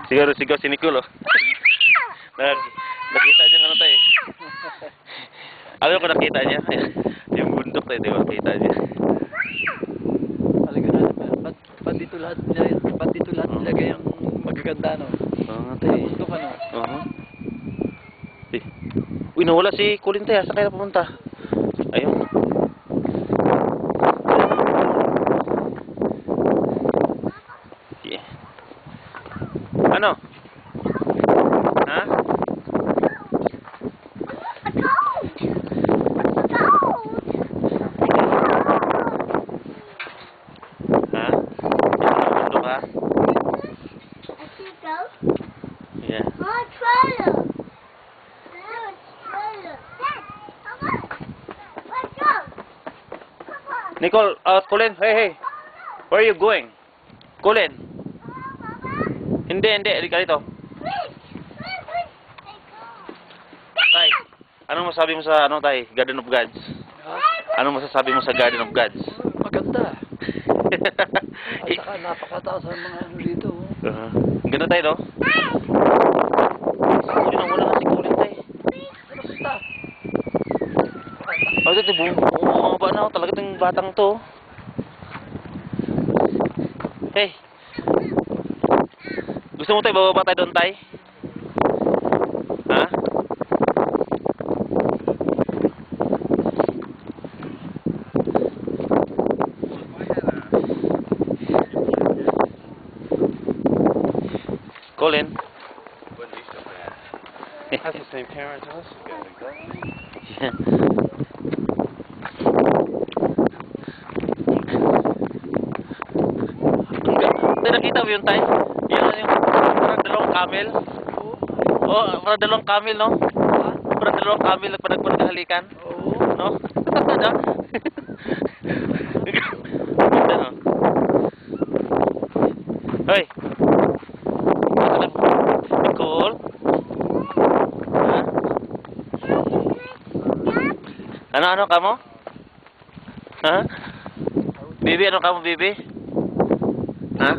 Siguro sigaw si Nicole, oh. Nakita niya ano tayo. Alam ko nakita niya. Yung bundok tayo, di ba? Nakita niya. Talaga na, ba't dito lahat nilagay ang magaganda, no? Oo nga tayo. Bundok, ano? Eh. Uy, nawala si Colin tayo. Saan kaya pumunta? Ayun. Yeah. Ano? Ha? Ha? Bundok ha? Yeah. Nicole, Colin, hey. Where are you going? Colin. Hindi, halika dito. Tay, anong masabi mo sa Garden of Gods? Anong masasabi mo sa Garden of Gods? Maganda. At saka napakataas ang mga ano dito. Ang ganda tayo, no? Yun ang wala na si Colin tayo. Basta. Oh, ito, bumaba na ako. Talaga itong batang to. Hey. Gusto mo tayo, bababa tayo doon tayo? Ha? Colin? Has the same parents as us? Yeah. Nakita mo yun tayo? Yung parang dalawang camel? Oh, parang dalawang camel, no? Parang dalawang camel nagpanagpanaghalikan? Oo. No? Ano? Ano? Hoy! Nicole? Ha? Ano ka mo? Ha? Bibi, ano ka mo, Bibi? Ha?